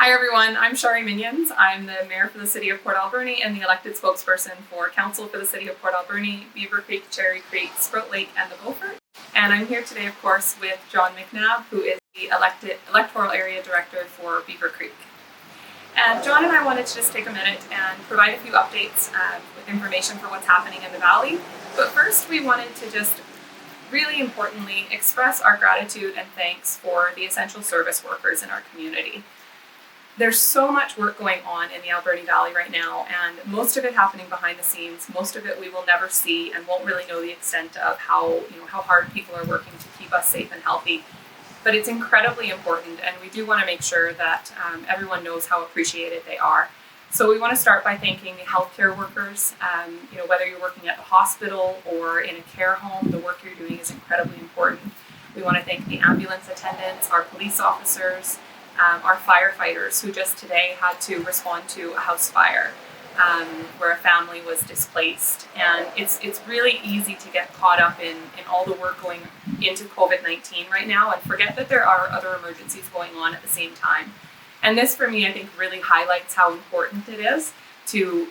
Hi everyone, I'm Sharie Minions. I'm the Mayor for the City of Port Alberni and the elected spokesperson for Council for the City of Port Alberni, Beaver Creek, Cherry Creek, Sprout Lake and the Beaufort. And I'm here today, of course, with John McNabb, who is the Electoral Area Director for Beaver Creek. And John and I wanted to just take a minute and provide a few updates with information for what's happening in the Valley. But first we wanted to just really importantly express our gratitude and thanks for the essential service workers in our community. There's so much work going on in the Alberni Valley right now, and most of it happening behind the scenes. Most of it we will never see and won't really know the extent of how hard people are working to keep us safe and healthy. But it's incredibly important, and we do want to make sure that everyone knows how appreciated they are. So we want to start by thanking the healthcare workers. Whether you're working at the hospital or in a care home, the work you're doing is incredibly important. We want to thank the ambulance attendants, our police officers, our firefighters who just today had to respond to a house fire where a family was displaced. And it's really easy to get caught up in all the work going into COVID-19 right now and forget that there are other emergencies going on at the same time. And this, for me, I think really highlights how important it is to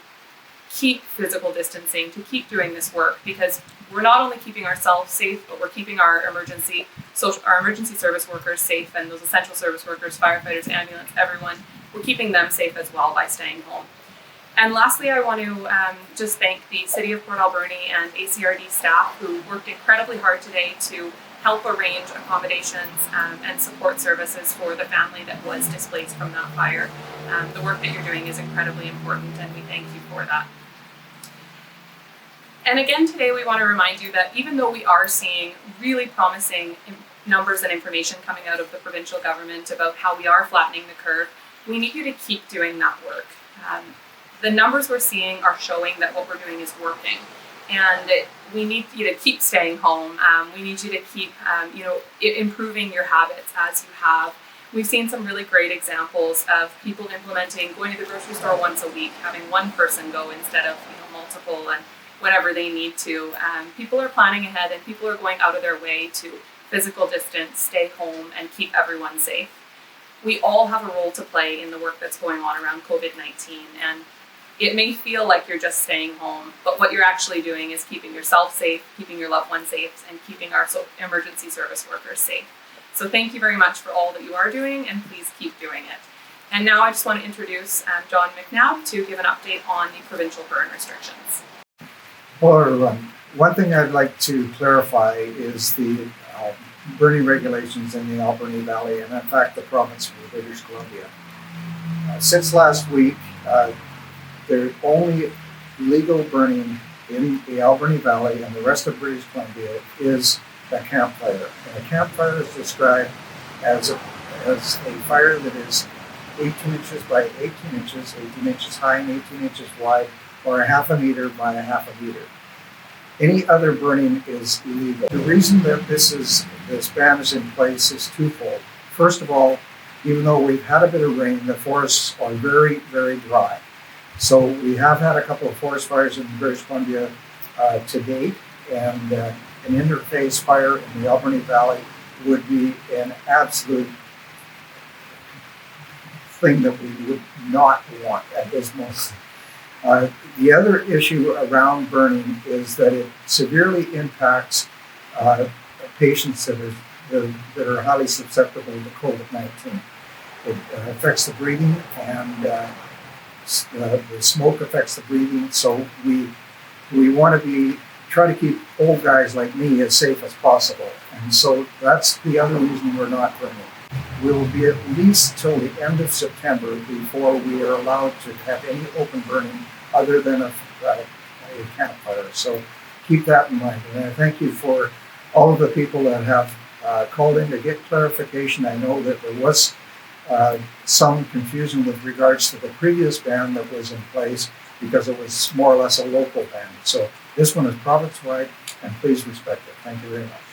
keep physical distancing, to keep doing this work, because we're not only keeping ourselves safe, but we're keeping our emergency service workers safe, and those essential service workers, firefighters, ambulance, everyone, we're keeping them safe as well by staying home. And lastly, I want to just thank the City of Port Alberni and ACRD staff who worked incredibly hard today to help arrange accommodations and support services for the family that was displaced from that fire. The work that you're doing is incredibly important, and we thank you for that. And again, today we want to remind you that even though we are seeing really promising numbers and information coming out of the provincial government about how we are flattening the curve, we need you to keep doing that work. The numbers we're seeing are showing that what we're doing is working. And we need you to keep staying home. We need you to keep, improving your habits as you have. We've seen some really great examples of people implementing going to the grocery store once a week, having one person go instead of multiple, and whenever they need to. People are planning ahead, and people are going out of their way to physical distance, stay home, and keep everyone safe. We all have a role to play in the work that's going on around COVID-19, and it may feel like you're just staying home, but what you're actually doing is keeping yourself safe, keeping your loved ones safe, and keeping our emergency service workers safe. So thank you very much for all that you are doing, and please keep doing it. And now I just want to introduce John McNabb to give an update on the provincial burn restrictions. Hello everyone. One thing I'd like to clarify is the burning regulations in the Alberni Valley, and in fact the province of British Columbia. Since last week, the only legal burning in the Alberni Valley and the rest of British Columbia is a campfire. And a campfire is described as a fire that is 18 inches by 18 inches, 18 inches high and 18 inches wide, or a half a meter by a half a meter. Any other burning is illegal. The reason that this ban is in place is twofold. First of all, even though we've had a bit of rain, the forests are very, very dry. So we have had a couple of forest fires in British Columbia to date, and an interface fire in the Alberni Valley would be an absolute thing that we would not want at this moment. The other issue around burning is that it severely impacts patients that are highly susceptible to COVID-19. It affects the breathing, and the smoke affects the breathing. So we want to try to keep old guys like me as safe as possible. And so that's the other reason we're not burning. We'll be at least till the end of September before we are allowed to have any open burning other than a campfire. So keep that in mind. And I thank you for all of the people that have called in to get clarification. I know that there was some confusion with regards to the previous ban that was in place because it was more or less a local ban. So this one is province-wide, and please respect it. Thank you very much.